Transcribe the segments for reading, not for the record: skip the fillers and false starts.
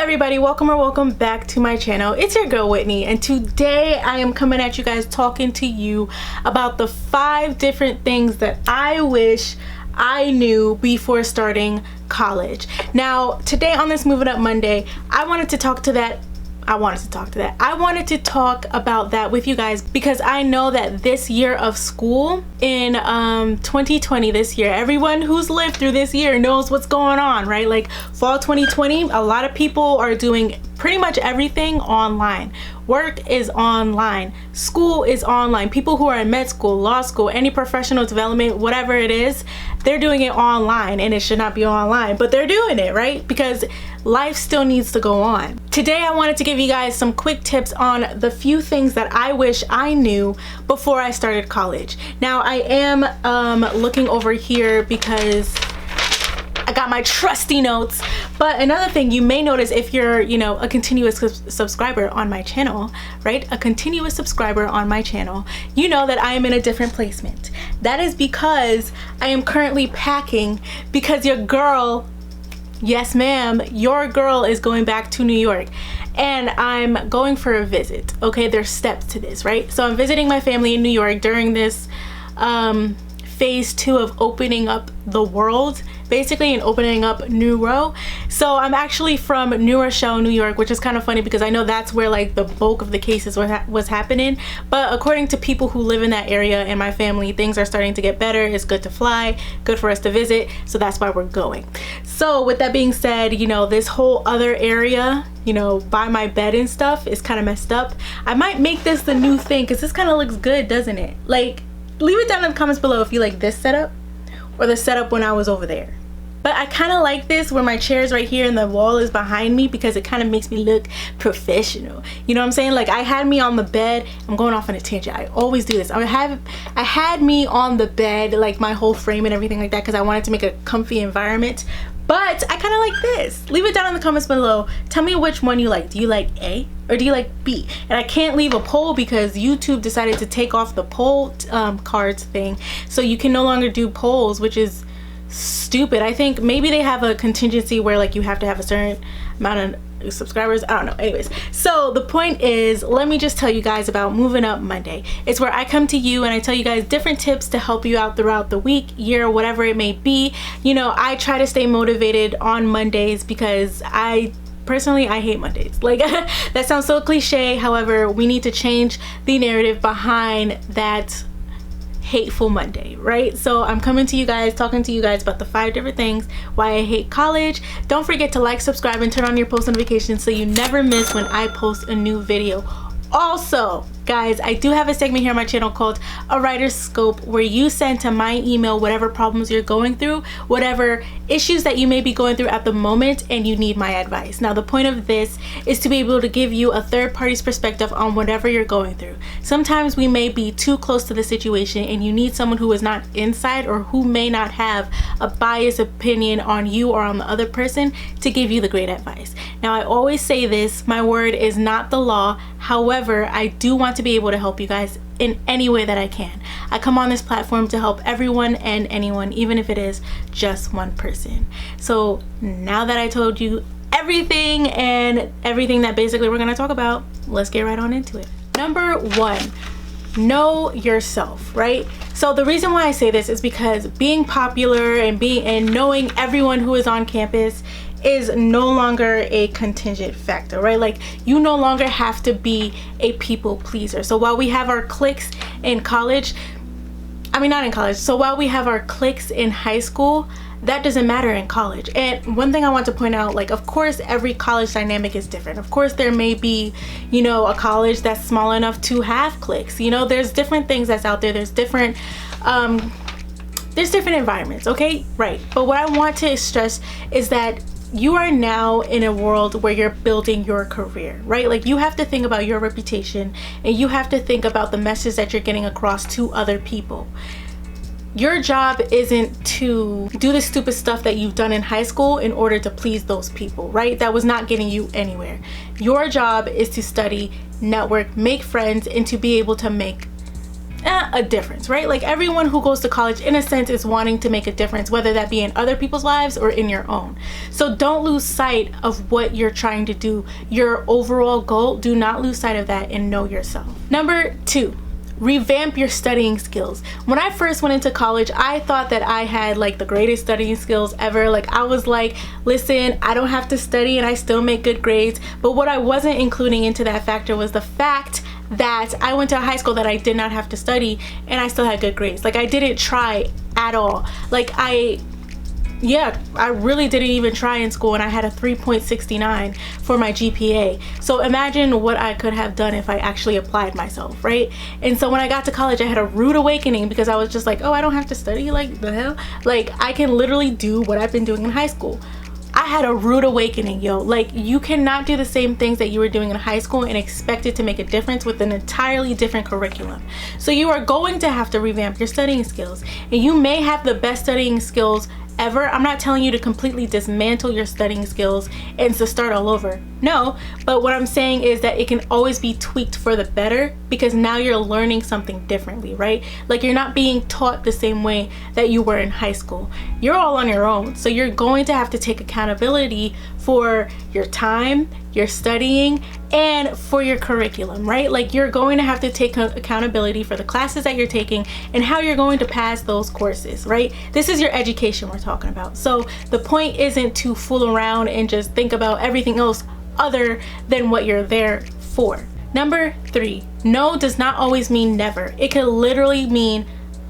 everybody, welcome back to my channel. It's your girl Whitney, and today I am coming at you guys talking to you about the 5 different things that I wish I knew before starting college. Now today on this Moving Up Monday, I wanted to talk about that with you guys because I know that this year of school in 2020, this year, everyone who's lived through this year knows what's going on, right? Like fall 2020, a lot of people are doing pretty much everything online. Work is online, school is online. People who are in med school, law school, any professional development, whatever it is, they're doing it online, and it should not be online, but they're doing it, right? Because life still needs to go on. Today I wanted to give you guys some quick tips on the few things that I wish I knew before I started college. Now I am looking over here because I got my trusty notes. But another thing you may notice if you're, a continuous subscriber on my channel, right? A continuous subscriber on my channel, you know that I am in a different placement. That is because I am currently packing because your girl, yes ma'am, your girl is going back to New York and I'm going for a visit. Okay, there's steps to this, right? So I'm visiting my family in New York during this phase 2 of opening up the world, basically, and opening up Neuro. So I'm actually from New Rochelle, New York, which is kind of funny because I know that's where like the bulk of the cases was happening. But according to people who live in that area and my family, things are starting to get better. It's good to fly, good for us to visit. So that's why we're going. So with that being said, this whole other area, by my bed and stuff is kind of messed up. I might make this the new thing because this kind of looks good, doesn't it? Like, leave it down in the comments below if you like this setup or the setup when I was over there. But I kind of like this where my chair is right here and the wall is behind me because it kind of makes me look professional. You know what I'm saying? Like I had me on the bed. I'm going off on a tangent. I always do this. I had me on the bed, like my whole frame and everything like that, because I wanted to make a comfy environment. But I kind of like this. Leave it down in the comments below. Tell me which one you like. Do you like A or do you like B? And I can't leave a poll because YouTube decided to take off the poll cards thing. So you can no longer do polls, which is stupid. I think maybe they have a contingency where like you have to have a certain amount of subscribers. I don't know. Anyways, so the point is, let me just tell you guys about Moving Up Monday. It's where I come to you and I tell you guys different tips to help you out throughout the week, year, whatever it may be. I try to stay motivated on Mondays because personally, I hate Mondays. Like that sounds so cliche. However, we need to change the narrative behind that hateful Monday, right? So I'm coming to you guys, talking to you guys about the 5 different things why I hate college. Don't forget to like, subscribe, and turn on your post notifications so you never miss when I post a new video. Also, guys, I do have a segment here on my channel called A Writer's Scope where you send to my email whatever problems you're going through, whatever issues that you may be going through at the moment, and you need my advice. Now, the point of this is to be able to give you a third party's perspective on whatever you're going through. Sometimes we may be too close to the situation and you need someone who is not inside or who may not have a biased opinion on you or on the other person to give you the great advice. Now, I always say this, my word is not the law. However, I do want to be able to help you guys in any way that I can. I come on this platform to help everyone and anyone, even if it is just one person. So now that I told you everything that basically we're going to talk about, let's get right on into it. Number 1, know yourself, right? So the reason why I say this is because being popular and knowing everyone who is on campus is no longer a contingent factor, right? Like you no longer have to be a people pleaser. So while we have our cliques in college, not in college, so while we have our cliques in high school, that doesn't matter in college. And one thing I want to point out, like, of course, every college dynamic is different. Of course, there may be, a college that's small enough to have cliques. There's different things that's out there. There's different environments, okay? Right. But what I want to stress is that you are now in a world where you're building your career, right? Like you have to think about your reputation and you have to think about the message that you're getting across to other people. Your job isn't to do the stupid stuff that you've done in high school in order to please those people, right? That was not getting you anywhere. Your job is to study, network, make friends, and to be able to make a difference, right? Like everyone who goes to college in a sense is wanting to make a difference, whether that be in other people's lives or in your own. So don't lose sight of what you're trying to do, your overall goal. Do not lose sight of that and know yourself. Number 2, revamp your studying skills. When I first went into college, I thought that I had like the greatest studying skills ever. Like I was like, listen, I don't have to study and I still make good grades. But what I wasn't including into that factor was the fact that I went to a high school that I did not have to study and I still had good grades. Like I didn't try at all. Like I really didn't even try in school, and I had a 3.69 for my GPA. So imagine what I could have done if I actually applied myself, right? And so when I got to college, I had a rude awakening because I was just like, oh, I don't have to study, like the hell? Like I can literally do what I've been doing in high school. I had a rude awakening, yo. Like you cannot do the same things that you were doing in high school and expect it to make a difference with an entirely different curriculum. So you are going to have to revamp your studying skills, and you may have the best studying skills ever. I'm not telling you to completely dismantle your studying skills and to start all over. No, but what I'm saying is that it can always be tweaked for the better because now you're learning something differently, right? Like you're not being taught the same way that you were in high school. You're all on your own. So you're going to have to take accountability for your time, your studying, and for your curriculum, right? Like you're going to have to take accountability for the classes that you're taking and how you're going to pass those courses, right? This is your education we're talking about. So the point isn't to fool around and just think about everything else other than what you're there for. Number 3, no does not always mean never. It can literally mean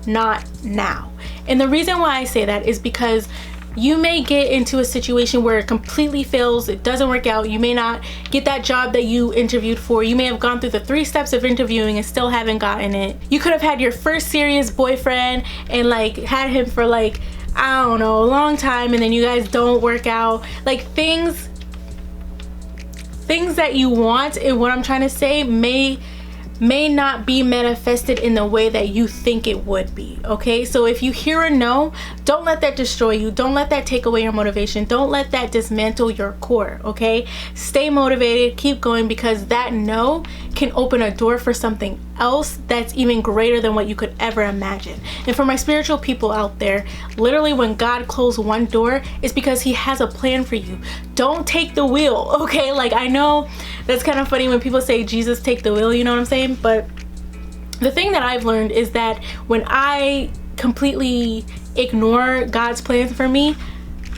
not now. And the reason why I say that is because you may get into a situation where it completely fails, it doesn't work out, you may not get that job that you interviewed for, you may have gone through the 3 steps of interviewing and still haven't gotten it. You could have had your first serious boyfriend and like had him for like, I don't know, a long time, and then you guys don't work out. Like things that you want, and what I'm trying to say may not be manifested in the way that you think it would be, okay? So if you hear a no, don't let that destroy you. Don't let that take away your motivation. Don't let that dismantle your core, okay? Stay motivated, keep going, because that no can open a door for something else that's even greater than what you could ever imagine. And for my spiritual people out there, literally when God closed one door, it's because he has a plan for you. Don't take the wheel, okay? Like I know that's kind of funny when people say Jesus take the wheel, you know what I'm saying? But the thing that I've learned is that when I completely ignore God's plans for me,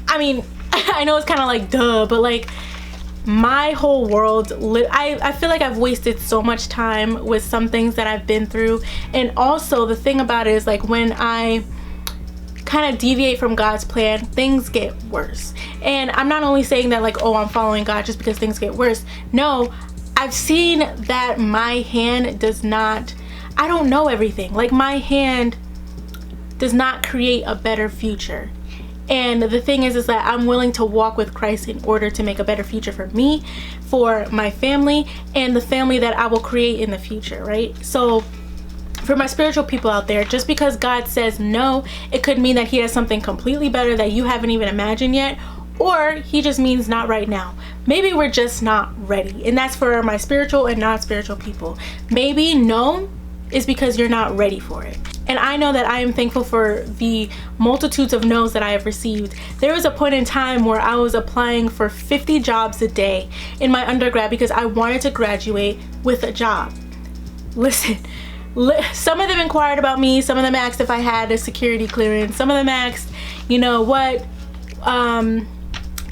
I mean, I know it's kind of like duh, but like my whole world, I feel like I've wasted so much time with some things that I've been through. And also the thing about it is like when I kind of deviate from God's plan, things get worse. And I'm not only saying that like, oh, I'm following God just because things get worse. No, I've seen that my hand does not, I don't know everything. Like my hand does not create a better future. And the thing is that I'm willing to walk with Christ in order to make a better future for me, for my family, and the family that I will create in the future, right? So for my spiritual people out there, just because God says no, it could mean that he has something completely better that you haven't even imagined yet, or he just means not right now. Maybe we're just not ready. And that's for my spiritual and non-spiritual people. Maybe no is because you're not ready for it. And I know that I am thankful for the multitudes of no's that I have received. There was a point in time where I was applying for 50 jobs a day in my undergrad because I wanted to graduate with a job. Listen, some of them inquired about me, some of them asked if I had a security clearance, some of them asked, you know, what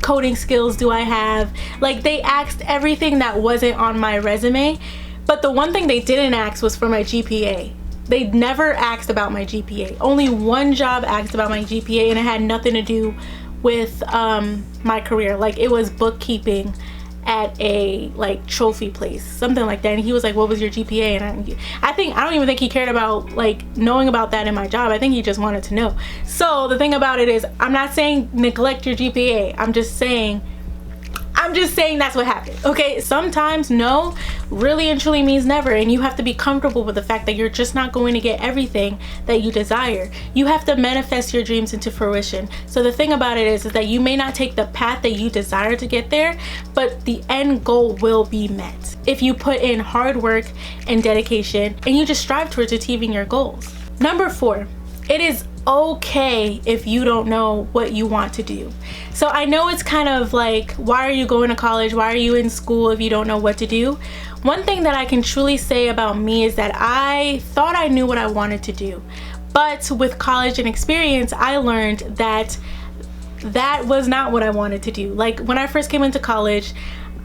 coding skills do I have? Like they asked everything that wasn't on my resume, but the one thing they didn't ask was for my GPA. They never asked about my GPA. Only one job asked about my GPA, and it had nothing to do with my career. Like it was bookkeeping at a like trophy place, something like that. And he was like, what was your GPA? And I don't even think he cared about like knowing about that in my job. I think he just wanted to know. So the thing about it is, I'm not saying neglect your GPA. I'm just saying, I I'm just saying that's what happened. Okay, sometimes no really and truly means never, and you have to be comfortable with the fact that you're just not going to get everything that you desire. You have to manifest your dreams into fruition. So the thing about it is that you may not take the path that you desire to get there, but the end goal will be met if you put in hard work and dedication and you just strive towards achieving your goals. Number 4, it is okay if you don't know what you want to do. So I know it's kind of like, why are you going to college? Why are you in school if you don't know what to do? One thing that I can truly say about me is that I thought I knew what I wanted to do, but with college and experience, I learned that that was not what I wanted to do. Like when I first came into college,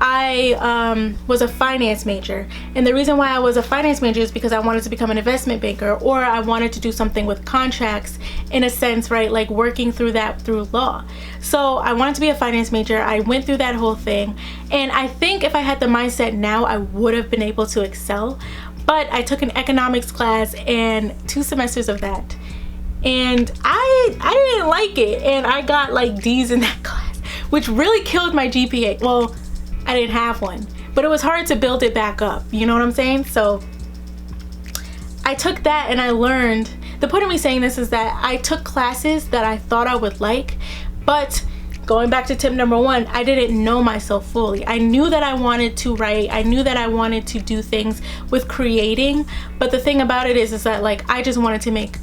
I was a finance major, and the reason why I was a finance major is because I wanted to become an investment banker, or I wanted to do something with contracts in a sense, right? Like working through that through law. So I wanted to be a finance major. I went through that whole thing, and I think if I had the mindset now, I would have been able to excel. But I took an economics class and 2 semesters of that, and I didn't like it, and I got like D's in that class, which really killed my GPA. Well, I didn't have one, but it was hard to build it back up. You know what I'm saying? So I took that and I learned, the point of me saying this is that I took classes that I thought I would like, but going back to tip number 1, I didn't know myself fully. I knew that I wanted to write. I knew that I wanted to do things with creating, but the thing about it is that like I just wanted to make,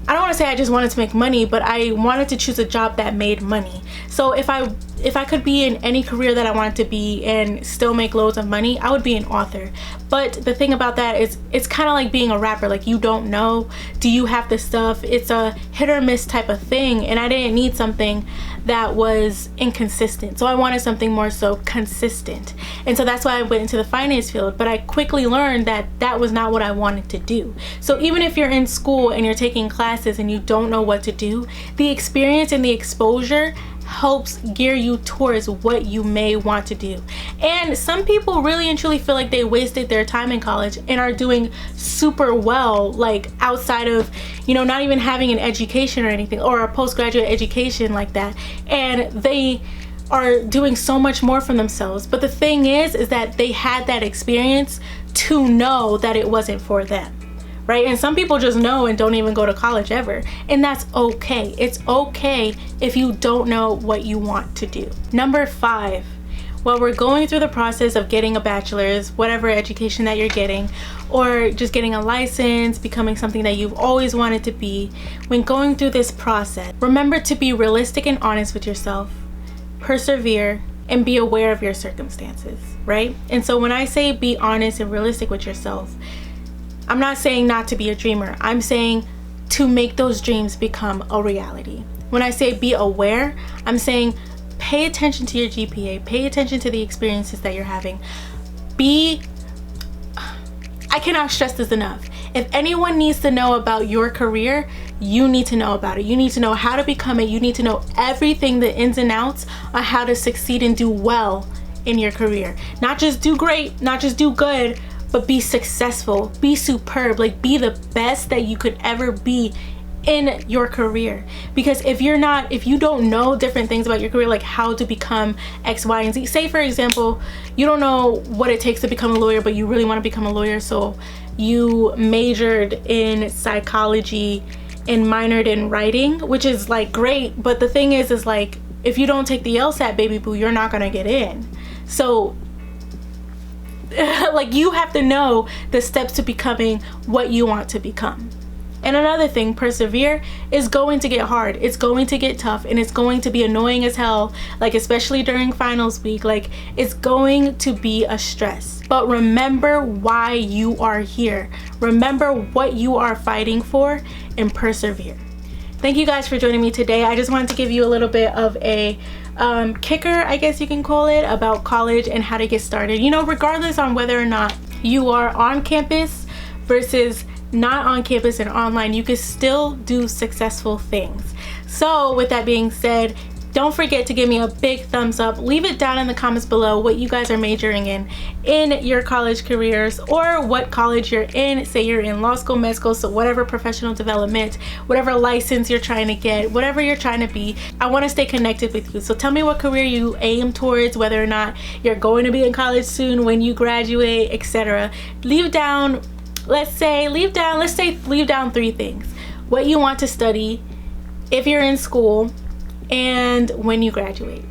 I don't want to say I just wanted to make money, but I wanted to choose a job that made money. So if I could be in any career that I wanted to be and still make loads of money, I would be an author. But the thing about that is it's kind of like being a rapper. Like you don't know, do you have the stuff? It's a hit or miss type of thing, and I didn't need something that was inconsistent. So I wanted something more so consistent. And so that's why I went into the finance field, but I quickly learned that that was not what I wanted to do. So even if you're in school and you're taking classes and you don't know what to do, the experience and the exposure helps gear you towards what you may want to do. And some people really and truly feel like they wasted their time in college and are doing super well, like outside of, you know, not even having an education or anything, or a postgraduate education like that, and they are doing so much more for themselves. But the thing is that they had that experience to know that it wasn't for them, right? And some people just know and don't even go to college ever, and that's okay. It's okay if you don't know what you want to do. Number 5, while we're going through the process of getting a bachelor's, whatever education that you're getting, or just getting a license, becoming something that you've always wanted to be, when going through this process, remember to be realistic and honest with yourself, persevere, and be aware of your circumstances, right? And so when I say be honest and realistic with yourself, I'm not saying not to be a dreamer. I'm saying to make those dreams become a reality. When I say be aware, I'm saying pay attention to your GPA, pay attention to the experiences that you're having. I cannot stress this enough. If anyone needs to know about your career, you need to know about it. You need to know how to become it. You need to know everything, the ins and outs on how to succeed and do well in your career. Not just do great, not just do good, but be successful, be superb, like be the best that you could ever be in your career. Because if you don't know different things about your career, like how to become X, Y, and Z. Say for example, you don't know what it takes to become a lawyer, but you really want to become a lawyer, so you majored in psychology and minored in writing, which is like great, but the thing is like if you don't take the LSAT, baby boo, you're not gonna get in. So like you have to know the steps to becoming what you want to become. And another thing, persevere is going to get hard. It's going to get tough, and it's going to be annoying as hell, like especially during finals week. Like it's going to be a stress. But remember why you are here. Remember what you are fighting for, and persevere. Thank you guys for joining me today. I just wanted to give you a little bit of a kicker, I guess you can call it, about college and how to get started. You know, regardless on whether or not you are on campus versus not on campus and online, you can still do successful things. So with that being said, Don't forget to give me a big thumbs up. Leave it down in the comments below what you guys are majoring in your college careers, or what college you're in. Say you're in law school, med school, so whatever professional development, whatever license you're trying to get, whatever you're trying to be. I want to stay connected with you. So tell me what career you aim towards, whether or not you're going to be in college soon, when you graduate, etc. Leave down, let's say leave down 3 things. What you want to study if you're in school, and when you graduate.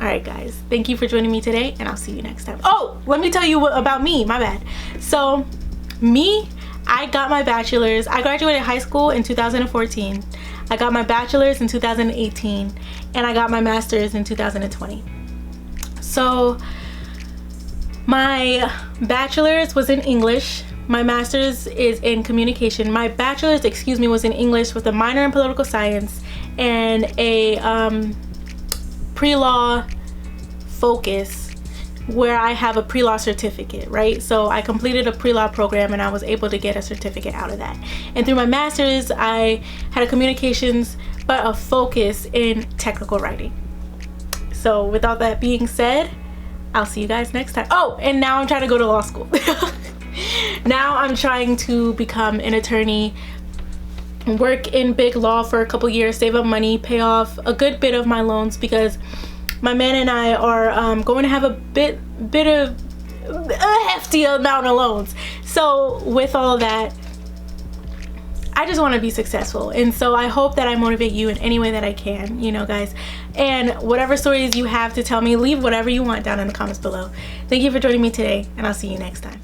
All right, guys, thank you for joining me today, and I'll see you next time. Oh, let me tell you about me. My bad. So me, I got my bachelor's. I graduated high school in 2014. I got my bachelor's in 2018, and I got my master's in 2020. So my bachelor's was in English. My master's is in communication. My bachelor's, was in English with a minor in political science and a pre-law focus, where I have a pre-law certificate, right? So I completed a pre-law program and I was able to get a certificate out of that. And through my master's, I had a communications, but a focus in technical writing. So with all that being said, I'll see you guys next time. Oh, and now I'm trying to go to law school. Now I'm trying to become an attorney, work in big law for a couple years, save up money, pay off a good bit of my loans, because my man and I are going to have a bit of a hefty amount of loans. So with all that, I just want to be successful, and so I hope that I motivate you in any way that I can, you know, guys. And whatever stories you have to tell me, leave whatever you want down in the comments below. Thank you for joining me today, and I'll see you next time.